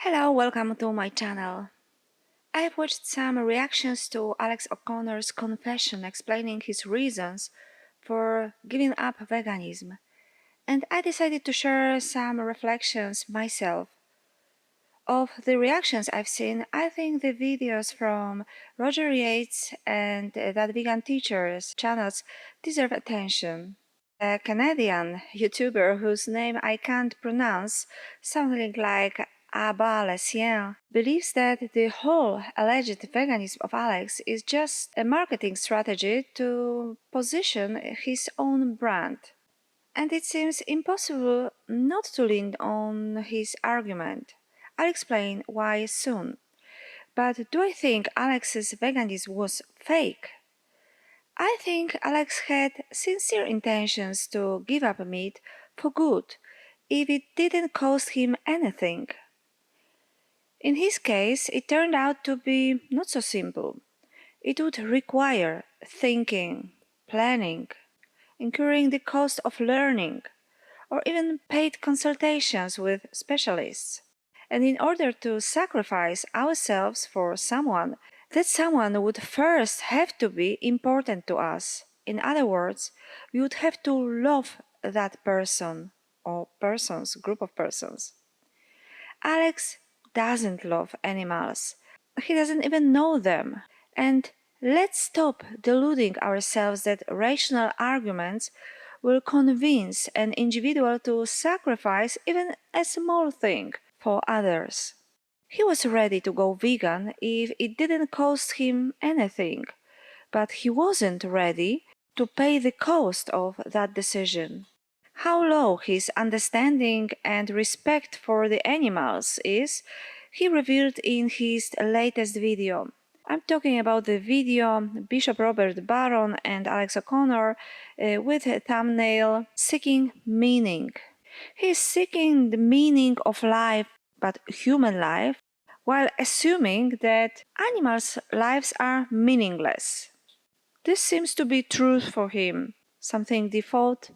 Hello, welcome to my channel. I have watched some reactions to Alex O'Connor's confession explaining his reasons for giving up veganism, and I decided to share some reflections myself. Of the reactions I've seen, I think the videos from Roger Yates and That Vegan Teacher's channels deserve attention. A Canadian YouTuber whose name I can't pronounce, something like Abba Le Sien, believes that the whole alleged veganism of Alex is just a marketing strategy to position his own brand. And it seems impossible not to lean on his argument. I'll explain why soon. But do I think Alex's veganism was fake? I think Alex had sincere intentions to give up meat for good if it didn't cost him anything. In his case, it turned out to be not so simple. It would require thinking, planning, incurring the cost of learning, or even paid consultations with specialists. And in order to sacrifice ourselves for someone, that someone would first have to be important to us. In other words, we would have to love that person or persons, group of persons. Alex doesn't love animals. He doesn't even know them. And let's stop deluding ourselves that rational arguments will convince an individual to sacrifice even a small thing for others. He was ready to go vegan if it didn't cost him anything, but he wasn't ready to pay the cost of that decision. How low his understanding and respect for the animals is, he revealed in his latest video. I'm talking about the video Bishop Robert Barron and Alex O'Connor with a thumbnail Seeking Meaning. He is seeking the meaning of life, but human life, while assuming that animals' lives are meaningless. This seems to be truth for him, something default,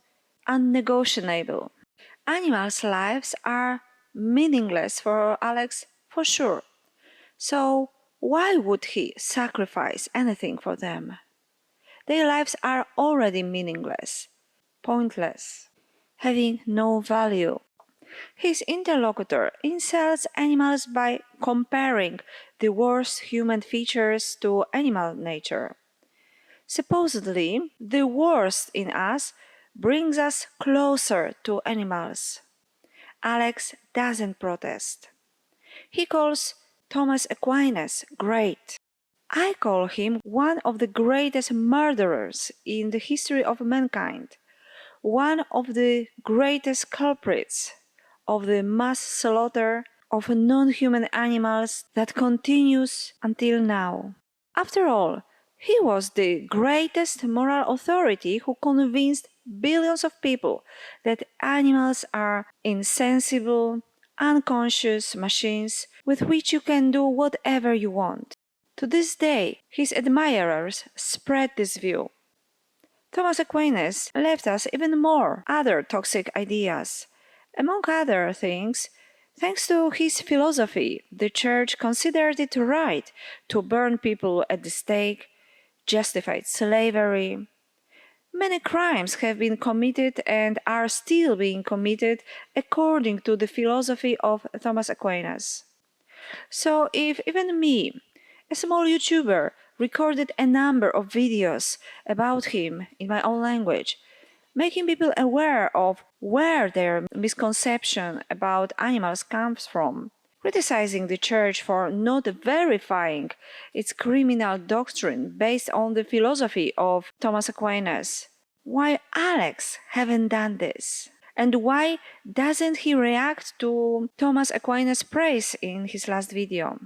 unnegotiable. Animals' lives are meaningless for Alex for sure. So why would he sacrifice anything for them? Their lives are already meaningless, pointless, having no value. His interlocutor insults animals by comparing the worst human features to animal nature. Supposedly, the worst in us brings us closer to animals. Alex doesn't protest. He calls Thomas Aquinas great. I call him one of the greatest murderers in the history of mankind, one of the greatest culprits of the mass slaughter of non-human animals that continues until now. After all, he was the greatest moral authority who convinced billions of people that animals are insensible, unconscious machines with which you can do whatever you want. To this day, his admirers spread this view. Thomas Aquinas left us even more other toxic ideas. Among other things, thanks to his philosophy, the Church considered it right to burn people at the stake, justified slavery. Many crimes have been committed and are still being committed according to the philosophy of Thomas Aquinas. So if even me, a small YouTuber, recorded a number of videos about him in my own language, making people aware of where their misconception about animals comes from, criticizing the Church for not verifying its criminal doctrine based on the philosophy of Thomas Aquinas. Why Alex haven't done this? And why doesn't he react to Thomas Aquinas' praise in his last video?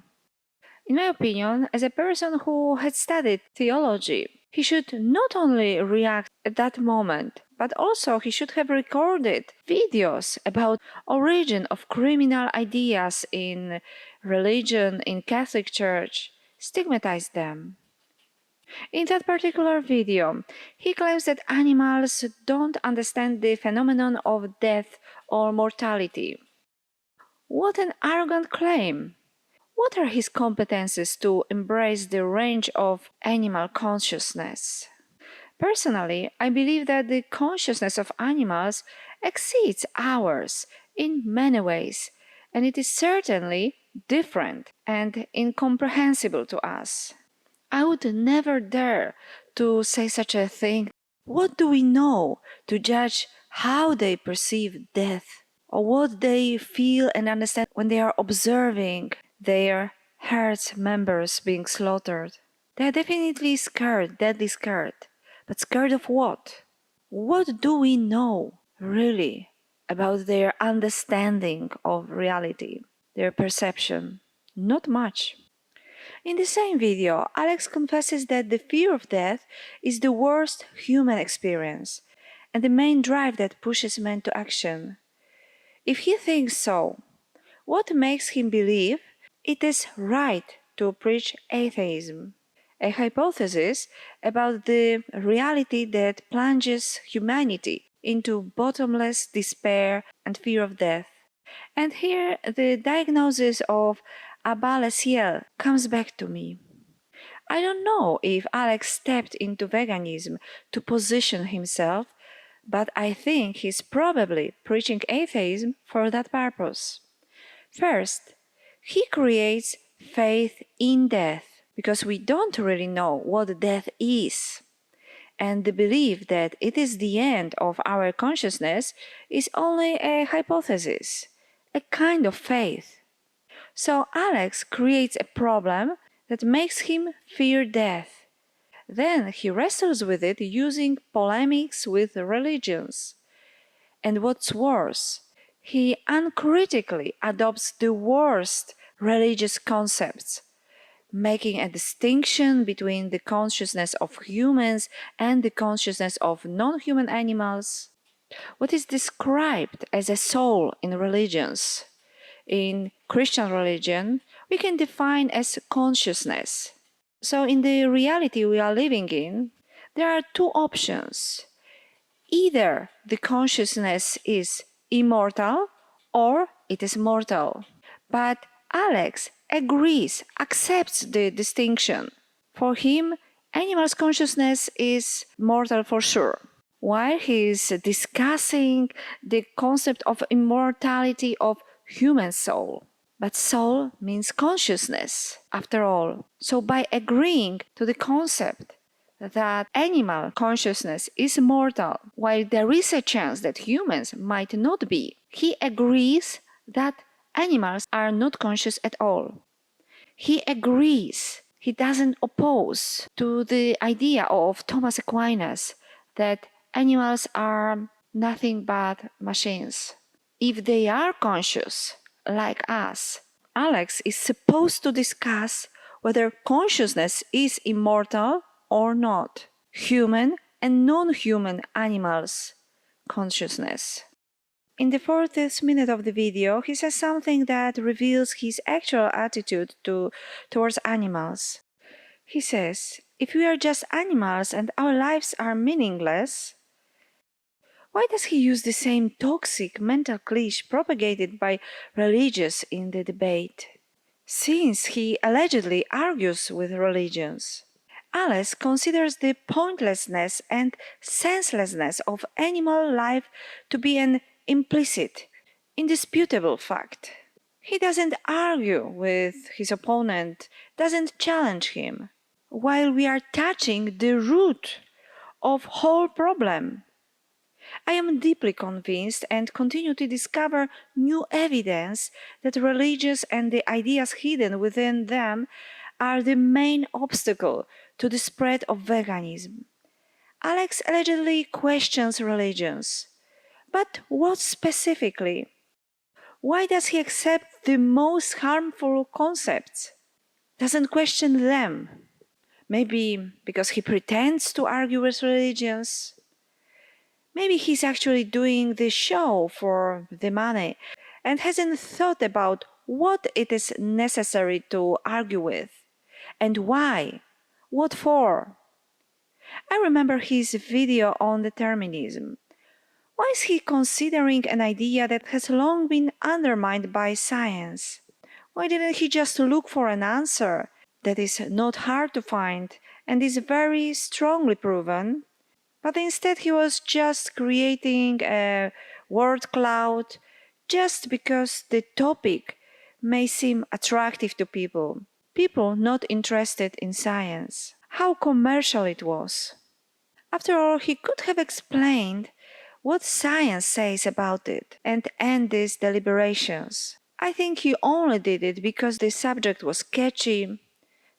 In my opinion, as a person who had studied theology, he should not only react at that moment, but also he should have recorded videos about origin of criminal ideas in religion, in Catholic Church, stigmatize them. In that particular video, he claims that animals don't understand the phenomenon of death or mortality. What an arrogant claim! What are his competences to embrace the range of animal consciousness? Personally, I believe that the consciousness of animals exceeds ours in many ways, and it is certainly different and incomprehensible to us. I would never dare to say such a thing. What do we know to judge how they perceive death, or what they feel and understand when they are observing their herd's members being slaughtered? They are definitely scared, deadly scared. But scared of what? What do we know, really, about their understanding of reality, their perception? Not much. In the same video, Alex confesses that the fear of death is the worst human experience and the main drive that pushes men to action. If he thinks so, what makes him believe it is right to preach atheism, a hypothesis about the reality that plunges humanity into bottomless despair and fear of death? And here the diagnosis of Abba Lessiel comes back to me. I don't know if Alex stepped into veganism to position himself, but I think he's probably preaching atheism for that purpose. First, he creates faith in death because we don't really know what death is. And the belief that it is the end of our consciousness is only a hypothesis, a kind of faith. So Alex creates a problem that makes him fear death. Then he wrestles with it using polemics with religions. And what's worse, he uncritically adopts the worst religious concepts, making a distinction between the consciousness of humans and the consciousness of non-human animals. What is described as a soul in religions, in Christian religion, we can define as consciousness. So in the reality we are living in, there are two options. Either the consciousness is immortal or it is mortal. But Alex agrees, accepts the distinction. For him, animals' consciousness is mortal for sure. While he is discussing the concept of immortality of human soul. But soul means consciousness, after all. So by agreeing to the concept that animal consciousness is mortal, while there is a chance that humans might not be, he agrees that animals are not conscious at all. He agrees, he doesn't oppose to the idea of Thomas Aquinas that animals are nothing but machines. If they are conscious, like us, Alex is supposed to discuss whether consciousness is immortal or not. Human and non-human animals' consciousness. In the 40th minute of the video, he says something that reveals his actual attitude towards animals. He says, if we are just animals and our lives are meaningless, why does he use the same toxic mental cliché propagated by religious in the debate? Since he allegedly argues with religions, Alex considers the pointlessness and senselessness of animal life to be an implicit, indisputable fact. He doesn't argue with his opponent, doesn't challenge him, while we are touching the root of whole problem. I am deeply convinced and continue to discover new evidence that religions and the ideas hidden within them are the main obstacle to the spread of veganism. Alex allegedly questions religions. But what specifically? Why does he accept the most harmful concepts? Doesn't question them? Maybe because he pretends to argue with religions? Maybe he's actually doing the show for the money and hasn't thought about what it is necessary to argue with and why, what for. I remember his video on determinism. Why is he considering an idea that has long been undermined by science? Why didn't he just look for an answer that is not hard to find and is very strongly proven? But instead, he was just creating a word cloud just because the topic may seem attractive to people. People not interested in science. How commercial it was. After all, he could have explained what science says about it and end these deliberations. I think he only did it because the subject was catchy,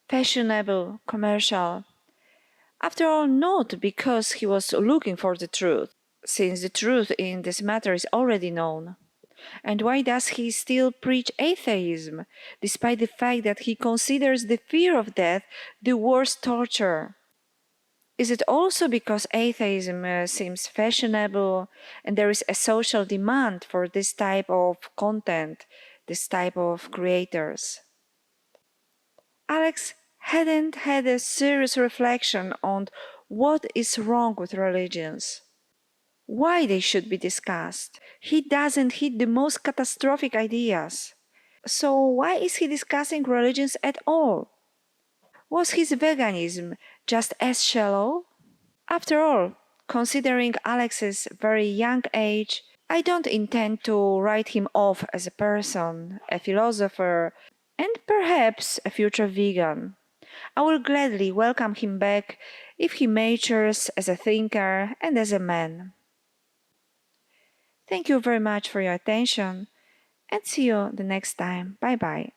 fashionable, commercial. After all, not because he was looking for the truth, since the truth in this matter is already known. And why does he still preach atheism, despite the fact that he considers the fear of death the worst torture? Is it also because atheism seems fashionable and there is a social demand for this type of content, this type of creators? Alex hadn't had a serious reflection on what is wrong with religions, why they should be discussed. He doesn't hit the most catastrophic ideas. So why is he discussing religions at all? Was his veganism just as shallow? After all, considering Alex's very young age, I don't intend to write him off as a person, a philosopher, and perhaps a future vegan. I will gladly welcome him back if he matures as a thinker and as a man. Thank you very much for your attention and see you the next time. Bye bye.